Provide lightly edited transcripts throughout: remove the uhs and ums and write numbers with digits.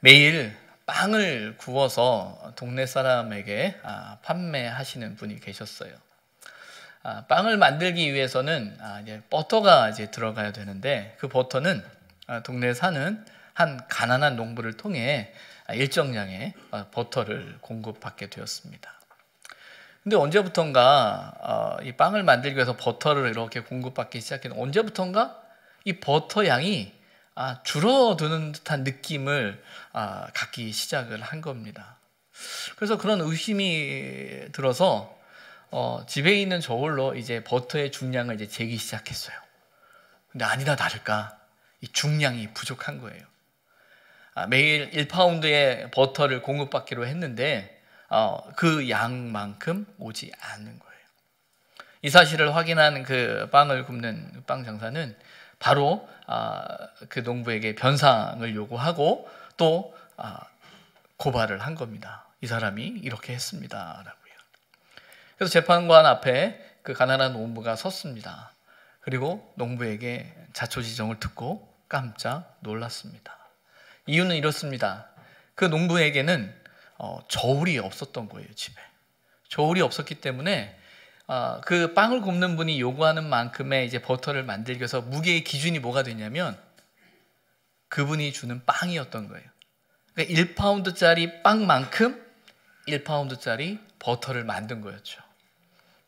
매일 빵을 구워서 동네 사람에게 판매하시는 분이 계셨어요. 빵을 만들기 위해서는 이제 버터가 이제 들어가야 되는데, 그 버터는 동네에 사는 한 가난한 농부를 통해 일정량의 버터를 공급받게 되었습니다. 근데 언제부턴가 이 빵을 만들기 위해서 버터를 이렇게 공급받기 시작했는데, 언제부턴가 이 버터 양이 줄어드는 듯한 느낌을 갖기 시작을 한 겁니다. 그래서 그런 의심이 들어서 집에 있는 저울로 이제 버터의 중량을 이제 재기 시작했어요. 근데 아니나 다를까 이 중량이 부족한 거예요. 매일 1파운드의 버터를 공급받기로 했는데 그 양만큼 오지 않는 거예요. 이 사실을 확인한 그 빵을 굽는 빵 장사는 바로 그 농부에게 변상을 요구하고 또 고발을 한 겁니다. 이 사람이 이렇게 했습니다 라고요. 그래서 재판관 앞에 그 가난한 농부가 섰습니다. 그리고 농부에게 자초지종을 듣고 깜짝 놀랐습니다. 이유는 이렇습니다. 그 농부에게는 저울이 없었던 거예요. 집에 저울이 없었기 때문에 그 빵을 굽는 분이 요구하는 만큼의 이제 버터를 만들기 위해서 무게의 기준이 뭐가 되냐면 그분이 주는 빵이었던 거예요. 그러니까 1파운드짜리 빵만큼 1파운드짜리 버터를 만든 거였죠.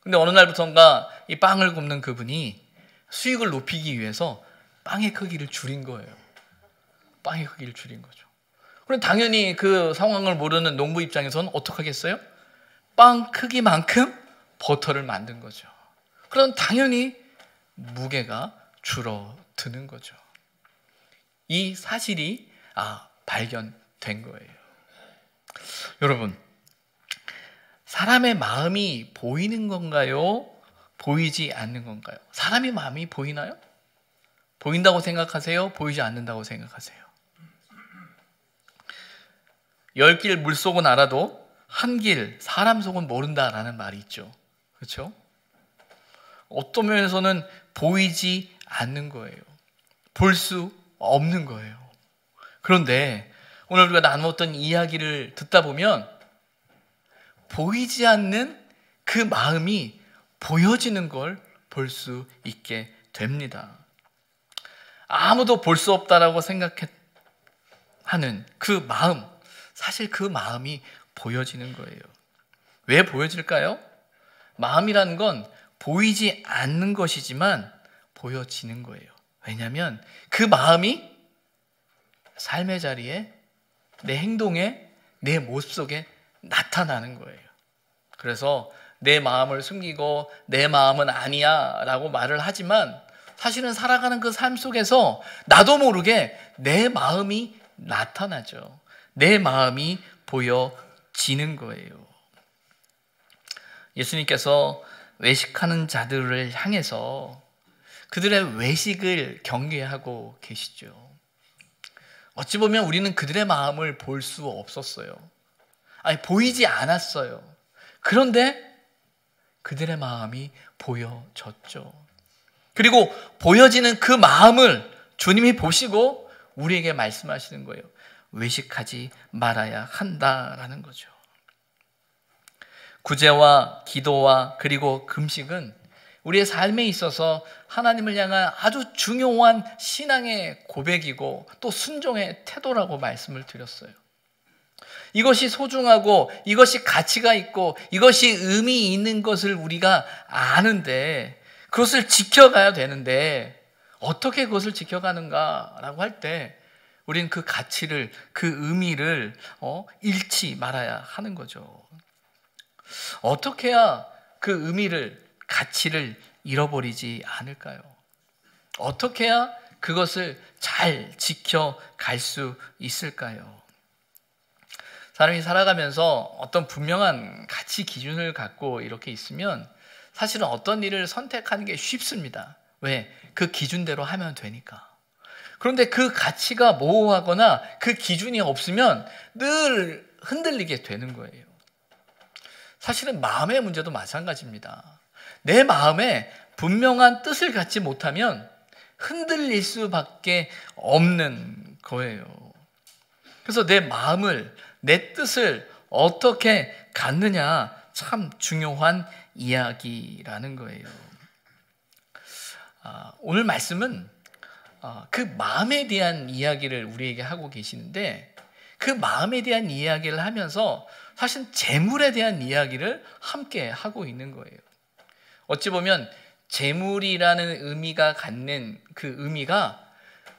근데 어느 날부터인가 이 빵을 굽는 그분이 수익을 높이기 위해서 빵의 크기를 줄인 거예요. 빵의 크기를 줄인 거죠. 그럼 당연히 그 상황을 모르는 농부 입장에서는 어떻게 하겠어요? 빵 크기만큼 버터를 만든 거죠. 그럼 당연히 무게가 줄어드는 거죠. 이 사실이 발견된 거예요. 여러분, 사람의 마음이 보이는 건가요? 보이지 않는 건가요? 사람의 마음이 보이나요? 보인다고 생각하세요? 보이지 않는다고 생각하세요? 10길 물속은 알아도 한 길 사람 속은 모른다라는 말이 있죠. 그렇죠? 어떤 면에서는 보이지 않는 거예요. 볼 수 없는 거예요. 그런데 오늘 우리가 나누었던 이야기를 듣다 보면 보이지 않는 그 마음이 보여지는 걸 볼 수 있게 됩니다. 아무도 볼 수 없다라고 생각하는 그 마음, 사실 그 마음이 보여지는 거예요. 왜 보여질까요? 마음이라는 건 보이지 않는 것이지만 보여지는 거예요. 왜냐하면 그 마음이 삶의 자리에, 내 행동에, 내 모습 속에 나타나는 거예요. 그래서 내 마음을 숨기고 내 마음은 아니야 라고 말을 하지만 사실은 살아가는 그 삶 속에서 나도 모르게 내 마음이 나타나죠. 내 마음이 보여지는 거예요. 예수님께서 외식하는 자들을 향해서 그들의 외식을 경계하고 계시죠. 어찌 보면 우리는 그들의 마음을 볼 수 없었어요. 보이지 않았어요. 그런데 그들의 마음이 보여졌죠. 그리고 보여지는 그 마음을 주님이 보시고 우리에게 말씀하시는 거예요. 외식하지 말아야 한다라는 거죠. 구제와 기도와 그리고 금식은 우리의 삶에 있어서 하나님을 향한 아주 중요한 신앙의 고백이고 또 순종의 태도라고 말씀을 드렸어요. 이것이 소중하고 이것이 가치가 있고 이것이 의미 있는 것을 우리가 아는데 그것을 지켜가야 되는데 어떻게 그것을 지켜가는가라고 할 때 우리는 그 가치를, 그 의미를 잃지 말아야 하는 거죠. 어떻게 해야 그 의미를, 가치를 잃어버리지 않을까요? 어떻게 해야 그것을 잘 지켜갈 수 있을까요? 사람이 살아가면서 어떤 분명한 가치 기준을 갖고 이렇게 있으면 사실은 어떤 일을 선택하는 게 쉽습니다. 왜? 그 기준대로 하면 되니까. 그런데 그 가치가 모호하거나 그 기준이 없으면 늘 흔들리게 되는 거예요. 사실은 마음의 문제도 마찬가지입니다. 내 마음에 분명한 뜻을 갖지 못하면 흔들릴 수밖에 없는 거예요. 그래서 내 마음을, 내 뜻을 어떻게 갖느냐, 참 중요한 이야기라는 거예요. 오늘 말씀은 그 마음에 대한 이야기를 우리에게 하고 계시는데, 그 마음에 대한 이야기를 하면서 사실 재물에 대한 이야기를 함께 하고 있는 거예요. 어찌 보면 재물이라는 의미가 갖는 그 의미가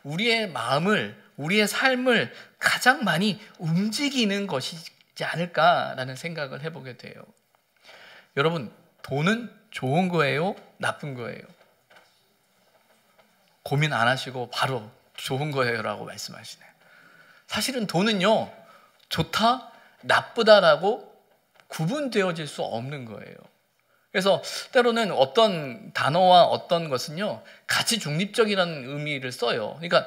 우리의 마음을, 우리의 삶을 가장 많이 움직이는 것이지 않을까라는 생각을 해보게 돼요. 여러분, 돈은 좋은 거예요? 나쁜 거예요? 고민 안 하시고 바로 좋은 거예요 라고 말씀하시네요. 사실은 돈은요, 좋다, 나쁘다라고 구분되어질 수 없는 거예요. 그래서 때로는 어떤 단어와 어떤 것은요, 가치 중립적이라는 의미를 써요. 그러니까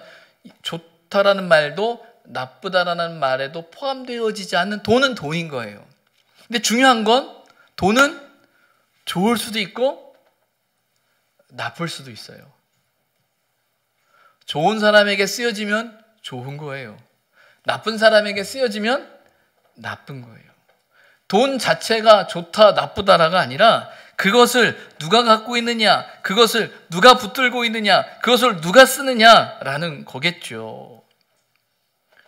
좋다라는 말도 나쁘다라는 말에도 포함되어지지 않는 돈은 돈인 거예요. 근데 중요한 건 돈은 좋을 수도 있고 나쁠 수도 있어요. 좋은 사람에게 쓰여지면 좋은 거예요. 나쁜 사람에게 쓰여지면 나쁜 거예요. 돈 자체가 좋다, 나쁘다라가 아니라 그것을 누가 갖고 있느냐, 그것을 누가 붙들고 있느냐, 그것을 누가 쓰느냐라는 거겠죠.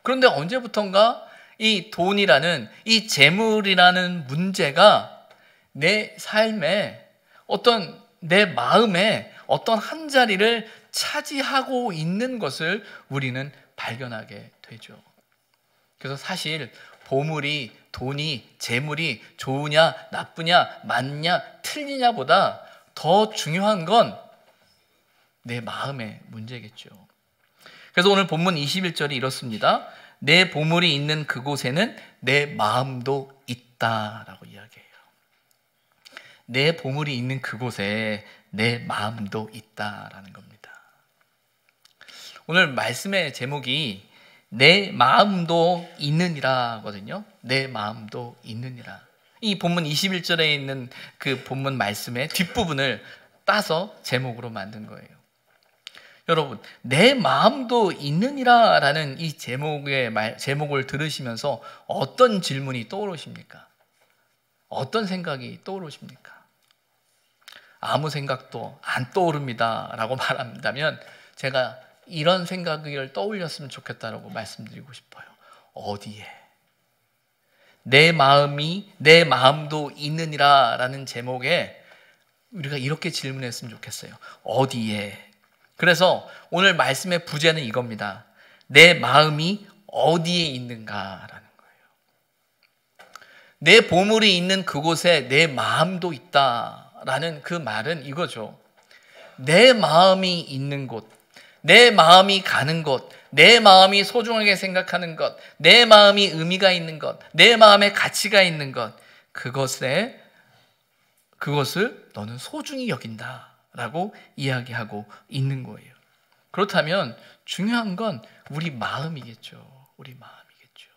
그런데 언제부턴가 이 돈이라는, 이 재물이라는 문제가 내 삶에, 어떤 내 마음에 어떤 한 자리를 차지하고 있는 것을 우리는 발견하게 되죠. 그래서 사실 보물이, 돈이, 재물이 좋으냐, 나쁘냐, 맞냐, 틀리냐보다 더 중요한 건 내 마음의 문제겠죠. 그래서 오늘 본문 21절이 이렇습니다. 내 보물이 있는 그곳에는 내 마음도 있다라고 이야기해요. 내 보물이 있는 그곳에 내 마음도 있다라는 겁니다. 오늘 말씀의 제목이 내 마음도 있느니라거든요. 내 마음도 있느니라. 이 본문 21절에 있는 그 본문 말씀의 뒷부분을 따서 제목으로 만든 거예요. 여러분, 내 마음도 있느니라라는 이 제목을 들으시면서 어떤 질문이 떠오르십니까? 어떤 생각이 떠오르십니까? 아무 생각도 안 떠오릅니다 라고 말한다면 제가 이런 생각을 떠올렸으면 좋겠다라고 말씀드리고 싶어요. 어디에? 내 마음도 있느니라 라는 제목에 우리가 이렇게 질문했으면 좋겠어요. 어디에? 그래서 오늘 말씀의 부제는 이겁니다. 내 마음이 어디에 있는가라는 거예요. 내 보물이 있는 그곳에 내 마음도 있다라는 그 말은 이거죠. 내 마음이 있는 곳, 내 마음이 가는 곳, 내 마음이 소중하게 생각하는 것, 내 마음이 의미가 있는 것, 내 마음에 가치가 있는 것, 그것을 너는 소중히 여긴다라고 이야기하고 있는 거예요. 그렇다면 중요한 건 우리 마음이겠죠. 우리 마음이겠죠.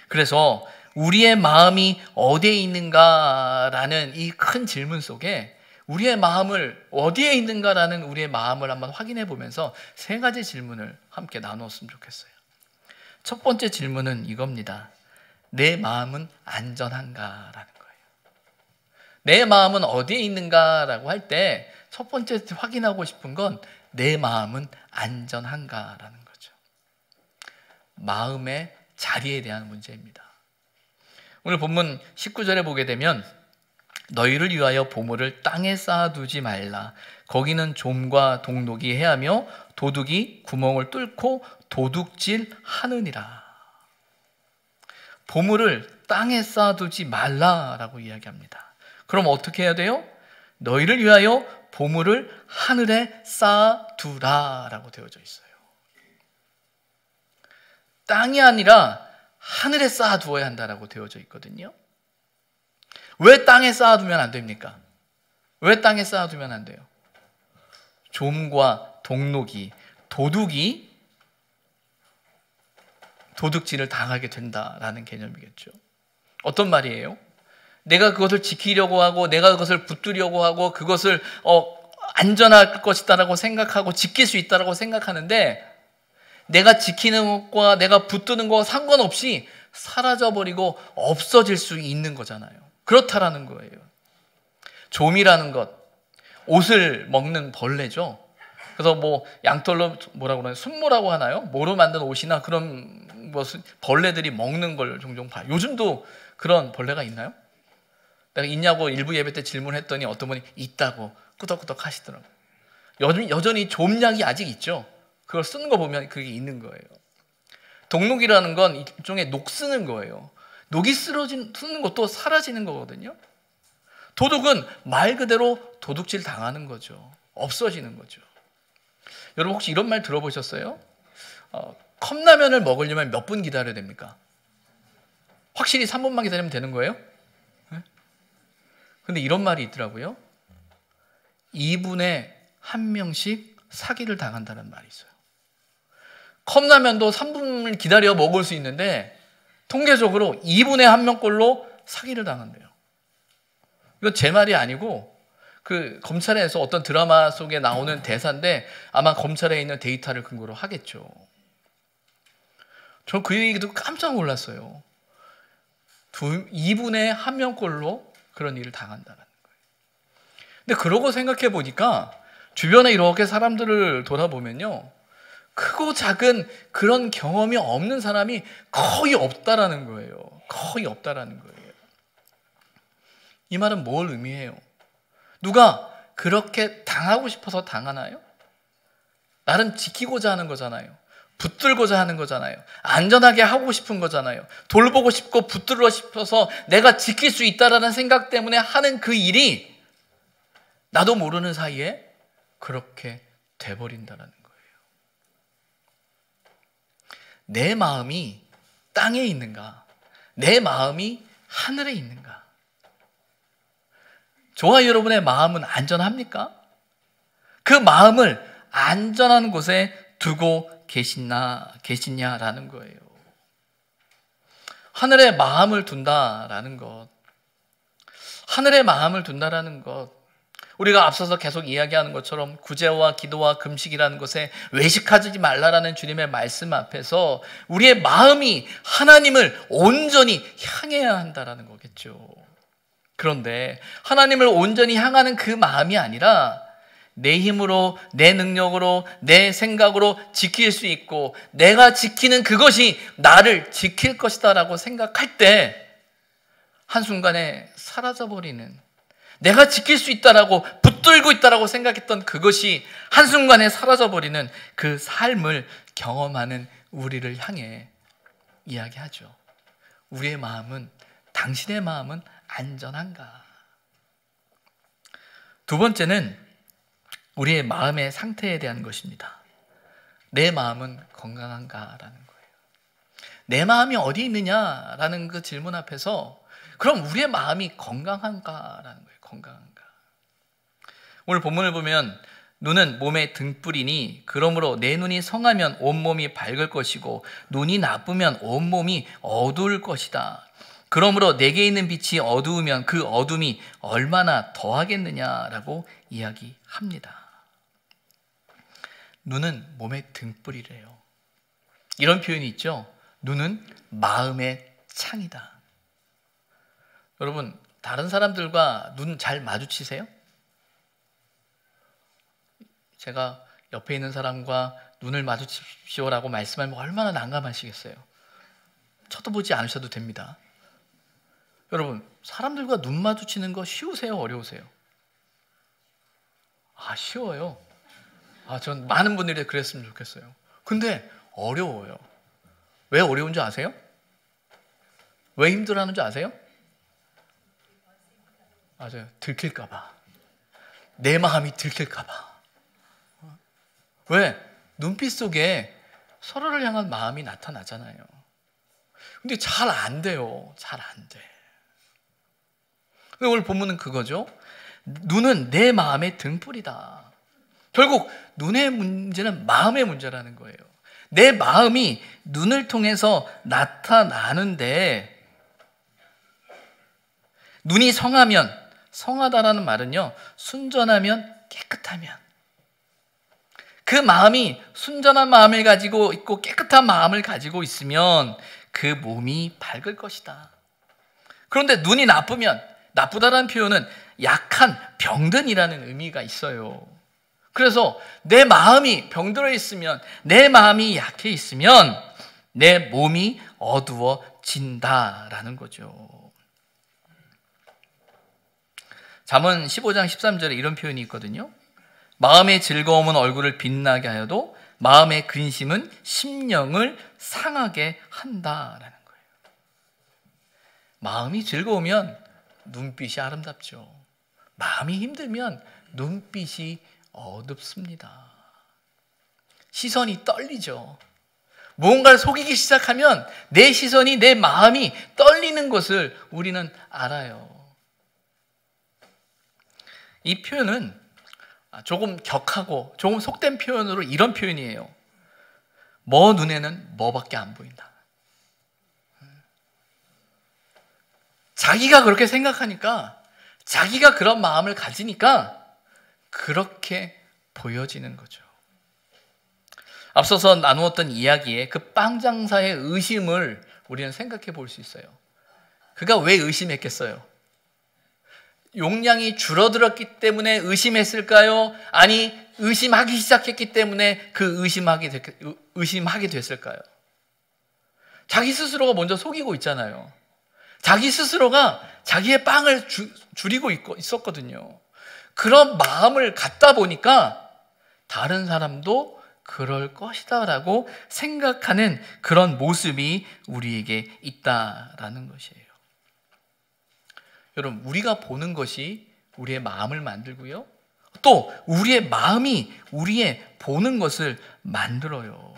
그래서 우리의 마음이 어디에 있는가라는 이 큰 질문 속에 우리의 마음을 어디에 있는가라는 우리의 마음을 한번 확인해 보면서 세 가지 질문을 함께 나누었으면 좋겠어요. 첫 번째 질문은 이겁니다. 내 마음은 안전한가라는 거예요. 내 마음은 어디에 있는가라고 할 때 첫 번째 확인하고 싶은 건 내 마음은 안전한가라는 거죠. 마음의 자리에 대한 문제입니다. 오늘 본문 19절에 보게 되면 너희를 위하여 보물을 땅에 쌓아두지 말라. 거기는 좀과 동록이 해하며 도둑이 구멍을 뚫고 도둑질 하느니라. 보물을 땅에 쌓아두지 말라라고 이야기합니다. 그럼 어떻게 해야 돼요? 너희를 위하여 보물을 하늘에 쌓아두라라고 되어져 있어요. 땅이 아니라 하늘에 쌓아두어야 한다라고 되어져 있거든요. 왜 땅에 쌓아두면 안 됩니까? 왜 땅에 쌓아두면 안 돼요? 좀과 동록이, 도둑이 도둑질을 당하게 된다라는 개념이겠죠. 어떤 말이에요? 내가 그것을 지키려고 하고 내가 그것을 붙들려고 하고 그것을 안전할 것이다라고 생각하고 지킬 수 있다라고 생각하는데 내가 지키는 것과 내가 붙드는 것과 상관없이 사라져버리고 없어질 수 있는 거잖아요. 그렇다라는 거예요. 좀이라는 것, 옷을 먹는 벌레죠. 그래서 뭐 양털로 뭐라고 그러나요? 순모라고 하나요? 모로 만든 옷이나 그런 벌레들이 먹는 걸 종종 봐요. 요즘도 그런 벌레가 있나요? 내가 있냐고 일부 예배 때 질문했더니 어떤 분이 있다고 끄덕끄덕 하시더라고요. 여전히 좀약이 아직 있죠. 그걸 쓰는 거 보면 그게 있는 거예요. 독록이라는 건 일종의 녹 쓰는 거예요. 녹이 쓰는 것도 사라지는 거거든요. 도둑은 말 그대로 도둑질 당하는 거죠. 없어지는 거죠. 여러분 혹시 이런 말 들어보셨어요? 컵라면을 먹으려면 몇 분 기다려야 됩니까? 확실히 3분만 기다리면 되는 거예요? 근데 이런 말이 있더라고요. 2분에 1명씩 사기를 당한다는 말이 있어요. 컵라면도 3분을 기다려 먹을 수 있는데 통계적으로 2분에 1명꼴로 사기를 당한대요. 이건 제 말이 아니고 그 검찰에서 어떤 드라마 속에 나오는 대사인데 아마 검찰에 있는 데이터를 근거로 하겠죠. 저 그 얘기도 깜짝 놀랐어요. 2분에 1명꼴로 그런 일을 당한다는 거예요. 근데 그러고 생각해 보니까 주변에 이렇게 사람들을 돌아보면요, 크고 작은 그런 경험이 없는 사람이 거의 없다라는 거예요. 거의 없다라는 거예요. 이 말은 뭘 의미해요? 누가 그렇게 당하고 싶어서 당하나요? 나름 지키고자 하는 거잖아요. 붙들고자 하는 거잖아요. 안전하게 하고 싶은 거잖아요. 돌보고 싶고 붙들고 싶어서 내가 지킬 수 있다라는 생각 때문에 하는 그 일이 나도 모르는 사이에 그렇게 돼버린다는 거예요. 내 마음이 땅에 있는가? 내 마음이 하늘에 있는가? 저와 여러분의 마음은 안전합니까? 그 마음을 안전한 곳에 두고 계시냐라는 거예요. 하늘에 마음을 둔다라는 것, 하늘에 마음을 둔다라는 것, 우리가 앞서서 계속 이야기하는 것처럼 구제와 기도와 금식이라는 것에 외식하지 말라라는 주님의 말씀 앞에서 우리의 마음이 하나님을 온전히 향해야 한다라는 거겠죠. 그런데 하나님을 온전히 향하는 그 마음이 아니라 내 힘으로, 내 능력으로, 내 생각으로 지킬 수 있고 내가 지키는 그것이 나를 지킬 것이다 라고 생각할 때 한순간에 사라져버리는, 내가 지킬 수 있다라고 붙들고 있다라고 생각했던 그것이 한순간에 사라져버리는 그 삶을 경험하는 우리를 향해 이야기하죠. 우리의 마음은, 당신의 마음은 안전한가? 두 번째는 우리의 마음의 상태에 대한 것입니다. 내 마음은 건강한가라는 거예요. 내 마음이 어디 있느냐라는 그 질문 앞에서 그럼 우리의 마음이 건강한가라는 거예요. 건강한가? 오늘 본문을 보면 눈은 몸의 등불이니 그러므로 내 눈이 성하면 온몸이 밝을 것이고 눈이 나쁘면 온몸이 어두울 것이다. 그러므로 내게 있는 빛이 어두우면 그 어둠이 얼마나 더하겠느냐라고 이야기합니다. 눈은 몸의 등불이래요. 이런 표현이 있죠. 눈은 마음의 창이다. 여러분, 다른 사람들과 눈 잘 마주치세요? 제가 옆에 있는 사람과 눈을 마주치십시오라고 말씀하면 얼마나 난감하시겠어요. 쳐다보지 않으셔도 됩니다. 여러분, 사람들과 눈 마주치는 거 쉬우세요? 어려우세요? 쉬워요. 전 많은 분들이 그랬으면 좋겠어요. 근데 어려워요. 왜 어려운 줄 아세요? 왜 힘들어하는 줄 아세요? 맞아요. 들킬까 봐. 내 마음이 들킬까 봐. 왜? 눈빛 속에 서로를 향한 마음이 나타나잖아요. 근데 잘 안 돼요. 잘 안 돼. 오늘 본문은 그거죠. 눈은 내 마음의 등불이다. 결국 눈의 문제는 마음의 문제라는 거예요. 내 마음이 눈을 통해서 나타나는데, 눈이 성하면, 성하다라는 말은요, 순전하면, 깨끗하면, 그 마음이 순전한 마음을 가지고 있고 깨끗한 마음을 가지고 있으면 그 몸이 밝을 것이다. 그런데 눈이 나쁘면, 나쁘다라는 표현은 약한, 병든이라는 의미가 있어요. 그래서 내 마음이 병들어 있으면, 내 마음이 약해 있으면 내 몸이 어두워진다라는 거죠. 잠언 15장 13절에 이런 표현이 있거든요. 마음의 즐거움은 얼굴을 빛나게 하여도 마음의 근심은 심령을 상하게 한다라는 거예요. 마음이 즐거우면 눈빛이 아름답죠. 마음이 힘들면 눈빛이 어둡습니다. 시선이 떨리죠. 무언가를 속이기 시작하면 내 시선이, 내 마음이 떨리는 것을 우리는 알아요. 이 표현은 조금 격하고 조금 속된 표현으로 이런 표현이에요. 뭐 눈에는 뭐밖에 안 보인다. 자기가 그렇게 생각하니까, 자기가 그런 마음을 가지니까 그렇게 보여지는 거죠. 앞서서 나누었던 이야기에 그 빵 장사의 의심을 우리는 생각해 볼 수 있어요. 그가 왜 의심했겠어요? 용량이 줄어들었기 때문에 의심했을까요? 아니, 의심하기 시작했기 때문에 그 의심하게 됐을까요? 자기 스스로가 먼저 속이고 있잖아요. 자기 스스로가 자기의 빵을 줄이고 있었거든요. 그런 마음을 갖다 보니까 다른 사람도 그럴 것이다 라고 생각하는 그런 모습이 우리에게 있다라는 것이에요. 여러분, 우리가 보는 것이 우리의 마음을 만들고요, 또 우리의 마음이 우리의 보는 것을 만들어요.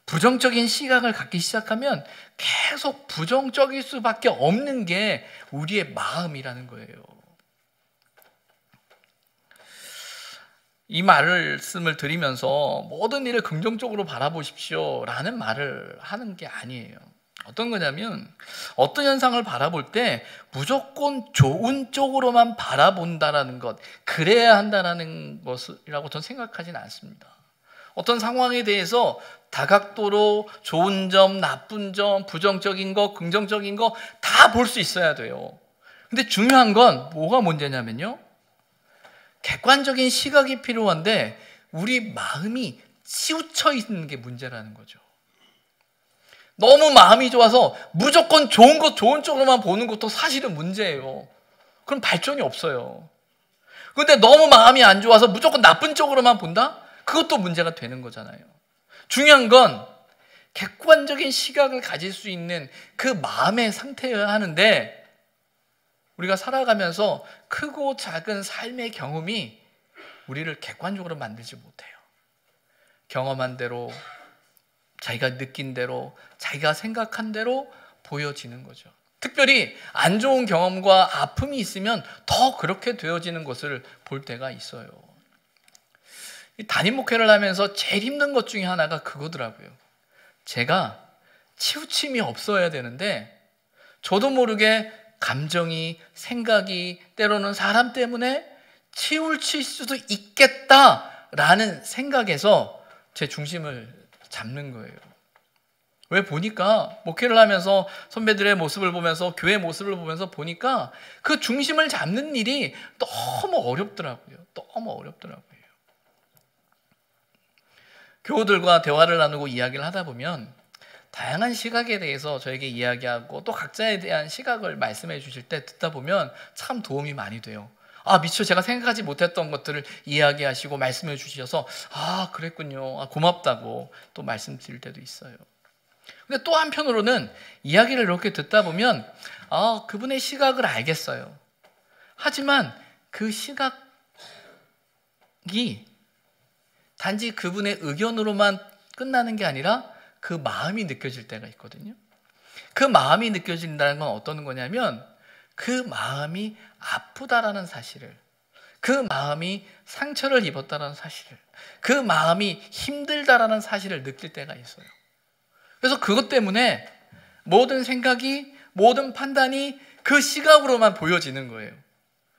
부정적인 시각을 갖기 시작하면 계속 부정적일 수밖에 없는 게 우리의 마음이라는 거예요. 이 말씀을 드리면서 모든 일을 긍정적으로 바라보십시오 라는 말을 하는 게 아니에요. 어떤 거냐면, 어떤 현상을 바라볼 때 무조건 좋은 쪽으로만 바라본다라는 것, 그래야 한다는 것이라고 저는 생각하지는 않습니다. 어떤 상황에 대해서 다각도로 좋은 점, 나쁜 점, 부정적인 거, 긍정적인 거 다 볼 수 있어야 돼요. 근데 중요한 건 뭐가 문제냐면요, 객관적인 시각이 필요한데 우리 마음이 치우쳐 있는 게 문제라는 거죠. 너무 마음이 좋아서 무조건 좋은 것, 좋은 쪽으로만 보는 것도 사실은 문제예요. 그럼 발전이 없어요. 그런데 너무 마음이 안 좋아서 무조건 나쁜 쪽으로만 본다? 그것도 문제가 되는 거잖아요. 중요한 건 객관적인 시각을 가질 수 있는 그 마음의 상태여야 하는데, 우리가 살아가면서 크고 작은 삶의 경험이 우리를 객관적으로 만들지 못해요. 경험한 대로, 자기가 느낀 대로, 자기가 생각한 대로 보여지는 거죠. 특별히 안 좋은 경험과 아픔이 있으면 더 그렇게 되어지는 것을 볼 때가 있어요. 담임 목회를 하면서 제일 힘든 것 중에 하나가 그거더라고요. 제가 치우침이 없어야 되는데 저도 모르게 감정이, 생각이, 때로는 사람 때문에 치우칠 수도 있겠다라는 생각에서 제 중심을 잡는 거예요. 왜 보니까, 목회를 하면서 선배들의 모습을 보면서, 교회 모습을 보면서 보니까 그 중심을 잡는 일이 너무 어렵더라고요. 너무 어렵더라고요. 교우들과 대화를 나누고 이야기를 하다 보면 다양한 시각에 대해서 저에게 이야기하고, 또 각자에 대한 시각을 말씀해 주실 때 듣다 보면 참 도움이 많이 돼요. 미처 제가 생각하지 못했던 것들을 이야기하시고 말씀해 주셔서 그랬군요, 고맙다고 또 말씀드릴 때도 있어요. 근데 또 한편으로는 이야기를 이렇게 듣다 보면 그분의 시각을 알겠어요. 하지만 그 시각이 단지 그분의 의견으로만 끝나는 게 아니라 그 마음이 느껴질 때가 있거든요. 그 마음이 느껴진다는 건 어떤 거냐면, 그 마음이 아프다라는 사실을, 그 마음이 상처를 입었다라는 사실을, 그 마음이 힘들다라는 사실을 느낄 때가 있어요. 그래서 그것 때문에 모든 생각이, 모든 판단이 그 시각으로만 보여지는 거예요.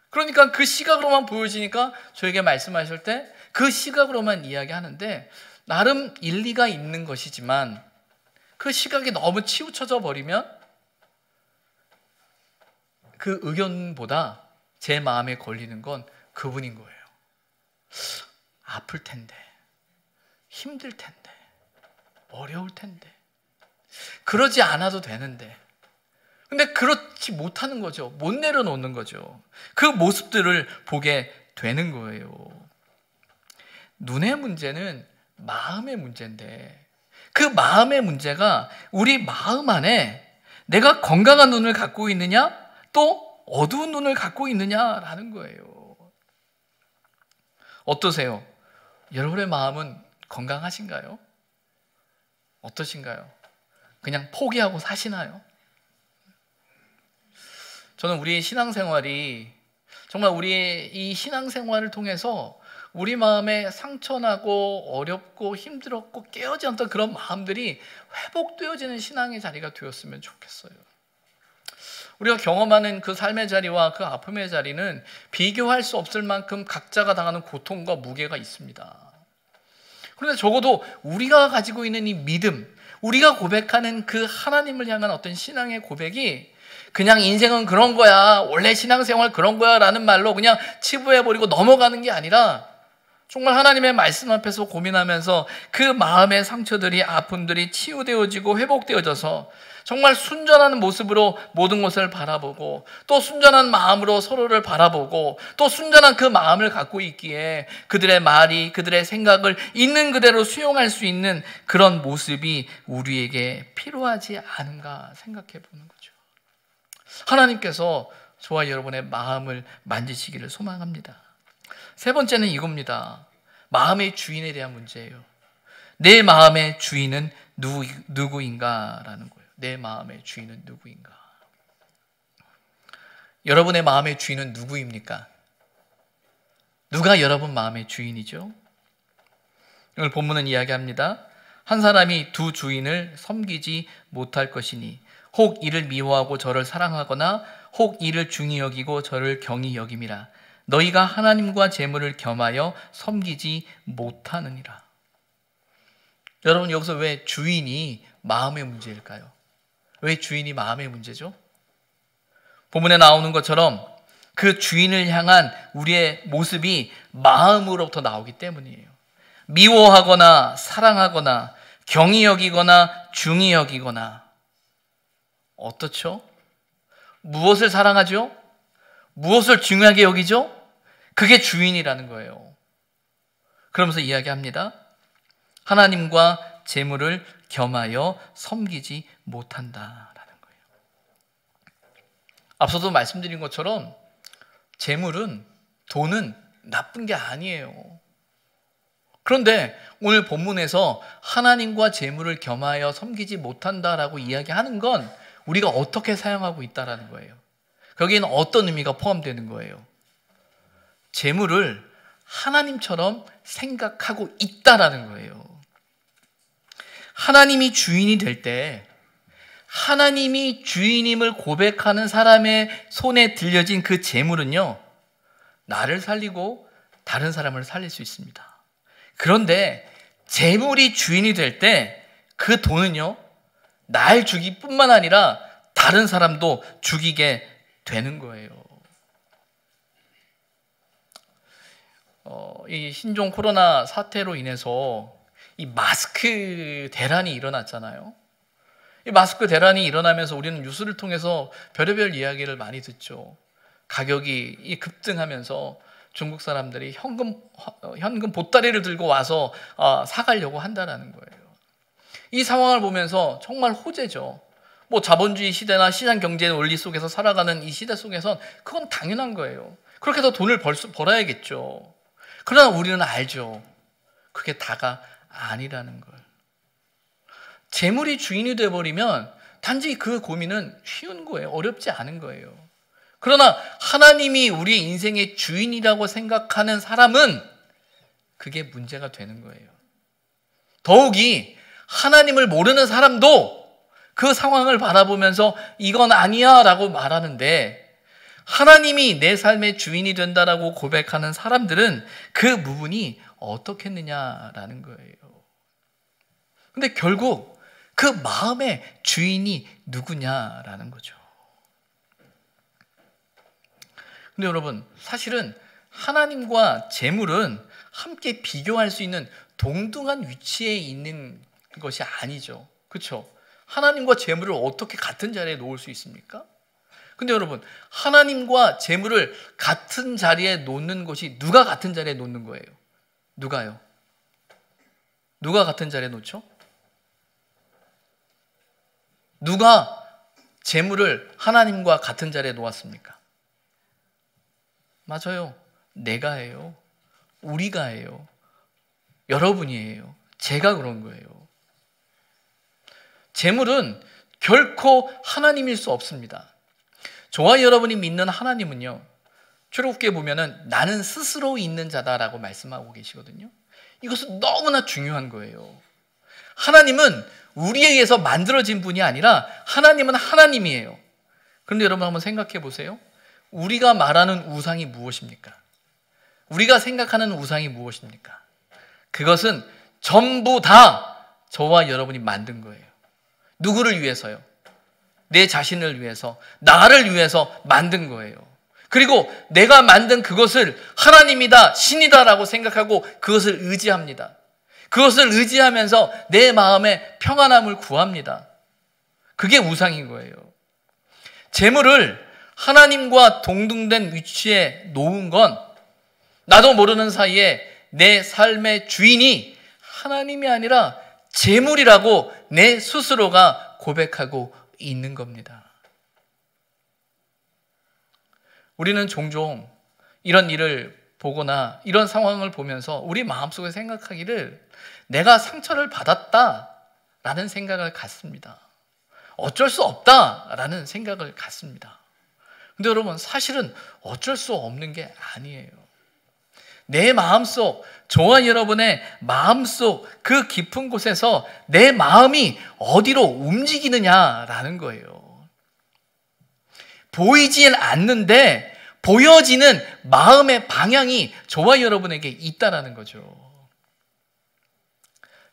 그러니까 그 시각으로만 보여지니까 저에게 말씀하실 때 그 시각으로만 이야기하는데 나름 일리가 있는 것이지만 그 시각이 너무 치우쳐져 버리면 그 의견보다 제 마음에 걸리는 건 그분인 거예요. 아플 텐데, 힘들 텐데, 어려울 텐데, 그러지 않아도 되는데, 근데 그렇지 못하는 거죠. 못 내려놓는 거죠. 그 모습들을 보게 되는 거예요. 눈의 문제는 마음의 문제인데, 그 마음의 문제가 우리 마음 안에 내가 건강한 눈을 갖고 있느냐, 또 어두운 눈을 갖고 있느냐라는 거예요. 어떠세요? 여러분의 마음은 건강하신가요? 어떠신가요? 그냥 포기하고 사시나요? 저는 우리의 신앙생활이 정말 우리의 이 신앙생활을 통해서 우리 마음에 상처나고 어렵고 힘들었고 깨어지 않던 그런 마음들이 회복되어지는 신앙의 자리가 되었으면 좋겠어요. 우리가 경험하는 그 삶의 자리와 그 아픔의 자리는 비교할 수 없을 만큼 각자가 당하는 고통과 무게가 있습니다. 그런데 적어도 우리가 가지고 있는 이 믿음, 우리가 고백하는 그 하나님을 향한 어떤 신앙의 고백이 그냥 인생은 그런 거야, 원래 신앙생활 그런 거야 라는 말로 그냥 치부해버리고 넘어가는 게 아니라 정말 하나님의 말씀 앞에서 고민하면서 그 마음의 상처들이, 아픔들이 치유되어지고 회복되어져서 정말 순전한 모습으로 모든 것을 바라보고 또 순전한 마음으로 서로를 바라보고 또 순전한 그 마음을 갖고 있기에 그들의 말이, 그들의 생각을 있는 그대로 수용할 수 있는 그런 모습이 우리에게 필요하지 않은가 생각해 보는 거죠. 하나님께서 저와 여러분의 마음을 만지시기를 소망합니다. 세 번째는 이겁니다. 마음의 주인에 대한 문제예요. 내 마음의 주인은 누구인가라는 거예요. 내 마음의 주인은 누구인가? 여러분의 마음의 주인은 누구입니까? 누가 여러분 마음의 주인이죠? 오늘 본문은 이야기합니다. 한 사람이 두 주인을 섬기지 못할 것이니 혹 이를 미워하고 저를 사랑하거나 혹 이를 중히 여기고 저를 경히 여김이라. 너희가 하나님과 재물을 겸하여 섬기지 못하느니라. 여러분, 여기서 왜 주인이 마음의 문제일까요? 왜 주인이 마음의 문제죠? 본문에 나오는 것처럼 그 주인을 향한 우리의 모습이 마음으로부터 나오기 때문이에요. 미워하거나 사랑하거나 경히 여기거나 중히 여기거나. 어떻죠? 무엇을 사랑하죠? 무엇을 중요하게 여기죠? 그게 주인이라는 거예요. 그러면서 이야기합니다. 하나님과 재물을 겸하여 섬기지 못한다라는 거예요. 앞서도 말씀드린 것처럼 재물은, 돈은 나쁜 게 아니에요. 그런데 오늘 본문에서 하나님과 재물을 겸하여 섬기지 못한다라고 이야기하는 건 우리가 어떻게 사용하고 있다라는 거예요. 거기에는 어떤 의미가 포함되는 거예요? 재물을 하나님처럼 생각하고 있다라는 거예요. 하나님이 주인이 될 때, 하나님이 주인임을 고백하는 사람의 손에 들려진 그 재물은요, 나를 살리고 다른 사람을 살릴 수 있습니다. 그런데 재물이 주인이 될 때 그 돈은요, 날 죽이뿐만 아니라 다른 사람도 죽이게 되는 거예요. 이 신종 코로나 사태로 인해서 이 마스크 대란이 일어났잖아요. 이 마스크 대란이 일어나면서 우리는 뉴스를 통해서 별의별 이야기를 많이 듣죠. 가격이 급등하면서 중국 사람들이 현금 보따리를 들고 와서 사가려고 한다는 거예요. 이 상황을 보면서 정말 호재죠. 뭐 자본주의 시대나 시장 경제의 원리 속에서 살아가는 이 시대 속에선 그건 당연한 거예요. 그렇게 해서 돈을 벌어야겠죠. 그러나 우리는 알죠. 그게 다가 아니라는 걸. 재물이 주인이 되어버리면 단지 그 고민은 쉬운 거예요. 어렵지 않은 거예요. 그러나 하나님이 우리 인생의 주인이라고 생각하는 사람은 그게 문제가 되는 거예요. 더욱이 하나님을 모르는 사람도 그 상황을 바라보면서 이건 아니야 라고 말하는데, 하나님이 내 삶의 주인이 된다라고 고백하는 사람들은 그 부분이 어떻겠느냐라는 거예요. 근데 결국 그 마음의 주인이 누구냐라는 거죠. 근데 여러분, 사실은 하나님과 재물은 함께 비교할 수 있는 동등한 위치에 있는 것이 아니죠. 그렇죠? 하나님과 재물을 어떻게 같은 자리에 놓을 수 있습니까? 근데 여러분, 하나님과 재물을 같은 자리에 놓는 것이 누가 같은 자리에 놓는 거예요? 누가요? 누가 같은 자리에 놓죠? 누가 재물을 하나님과 같은 자리에 놓았습니까? 맞아요. 내가 해요. 우리가 해요. 여러분이에요. 제가 그런 거예요. 재물은 결코 하나님일 수 없습니다. 저와 여러분이 믿는 하나님은요, 출애굽기에 보면은 나는 스스로 있는 자다라고 말씀하고 계시거든요. 이것은 너무나 중요한 거예요. 하나님은 우리에 의해서 만들어진 분이 아니라 하나님은 하나님이에요. 그런데 여러분 한번 생각해 보세요. 우리가 말하는 우상이 무엇입니까? 우리가 생각하는 우상이 무엇입니까? 그것은 전부 다 저와 여러분이 만든 거예요. 누구를 위해서요? 내 자신을 위해서, 나를 위해서 만든 거예요. 그리고 내가 만든 그것을 하나님이다, 신이다라고 생각하고 그것을 의지합니다. 그것을 의지하면서 내 마음에 평안함을 구합니다. 그게 우상인 거예요. 재물을 하나님과 동등된 위치에 놓은 건 나도 모르는 사이에 내 삶의 주인이 하나님이 아니라 재물이라고 내 스스로가 고백하고 있는 겁니다. 우리는 종종 이런 일을 보거나 이런 상황을 보면서 우리 마음속에 생각하기를 내가 상처를 받았다라는 생각을 갖습니다. 어쩔 수 없다라는 생각을 갖습니다. 근데 여러분, 사실은 어쩔 수 없는 게 아니에요. 내 마음속, 저와 여러분의 마음속 그 깊은 곳에서 내 마음이 어디로 움직이느냐라는 거예요. 보이진 않는데 보여지는 마음의 방향이 저와 여러분에게 있다라는 거죠.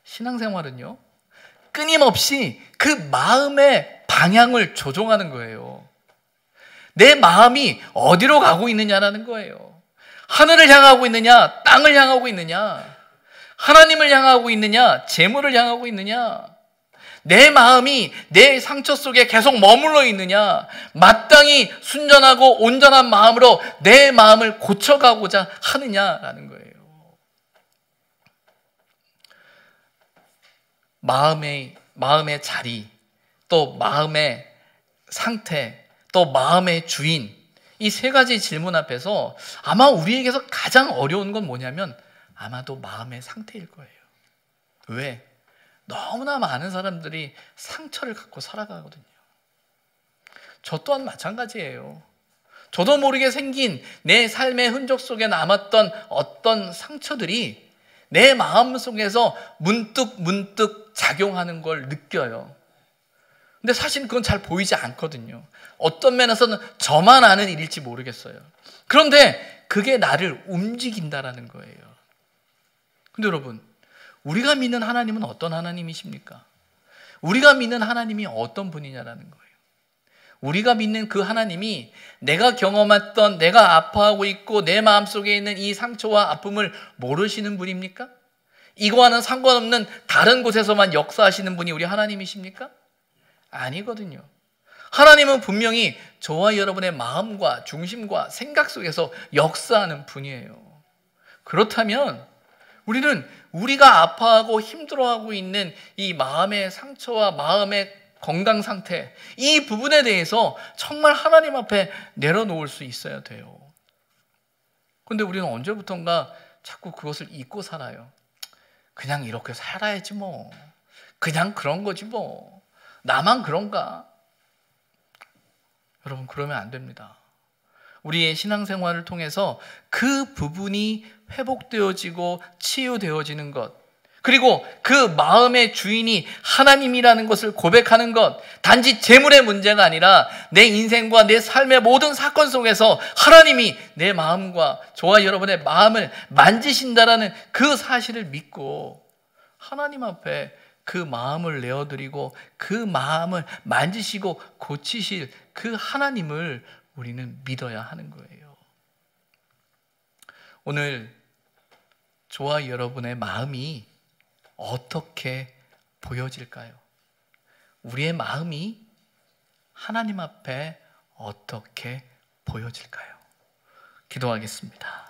신앙생활은요, 끊임없이 그 마음의 방향을 조종하는 거예요. 내 마음이 어디로 가고 있느냐라는 거예요. 하늘을 향하고 있느냐, 땅을 향하고 있느냐, 하나님을 향하고 있느냐, 재물을 향하고 있느냐, 내 마음이 내 상처 속에 계속 머물러 있느냐, 마땅히 순전하고 온전한 마음으로 내 마음을 고쳐가고자 하느냐라는 거예요. 마음의 자리, 또 마음의 상태, 또 마음의 주인, 이 세 가지 질문 앞에서 아마 우리에게서 가장 어려운 건 뭐냐면 아마도 마음의 상태일 거예요. 왜? 너무나 많은 사람들이 상처를 갖고 살아가거든요. 저 또한 마찬가지예요. 저도 모르게 생긴 내 삶의 흔적 속에 남았던 어떤 상처들이 내 마음 속에서 문득 작용하는 걸 느껴요. 근데 사실 그건 잘 보이지 않거든요. 어떤 면에서는 저만 아는 일일지 모르겠어요. 그런데 그게 나를 움직인다라는 거예요. 근데 여러분, 우리가 믿는 하나님은 어떤 하나님이십니까? 우리가 믿는 하나님이 어떤 분이냐라는 거예요. 우리가 믿는 그 하나님이 내가 경험했던, 내가 아파하고 있고 내 마음속에 있는 이 상처와 아픔을 모르시는 분입니까? 이거와는 상관없는 다른 곳에서만 역사하시는 분이 우리 하나님이십니까? 아니거든요. 하나님은 분명히 저와 여러분의 마음과 중심과 생각 속에서 역사하는 분이에요. 그렇다면 우리는 우리가 아파하고 힘들어하고 있는 이 마음의 상처와 마음의 건강 상태, 이 부분에 대해서 정말 하나님 앞에 내려놓을 수 있어야 돼요. 그런데 우리는 언제부턴가 자꾸 그것을 잊고 살아요. 그냥 이렇게 살아야지 뭐. 그냥 그런 거지 뭐. 나만 그런가? 여러분, 그러면 안 됩니다. 우리의 신앙생활을 통해서 그 부분이 회복되어지고 치유되어지는 것, 그리고 그 마음의 주인이 하나님이라는 것을 고백하는 것, 단지 재물의 문제가 아니라 내 인생과 내 삶의 모든 사건 속에서 하나님이 내 마음과 저와 여러분의 마음을 만지신다라는 그 사실을 믿고 하나님 앞에 그 마음을 내어드리고 그 마음을 만지시고 고치실 그 하나님을 우리는 믿어야 하는 거예요. 오늘 저와 여러분의 마음이 어떻게 보여질까요? 우리의 마음이 하나님 앞에 어떻게 보여질까요? 기도하겠습니다.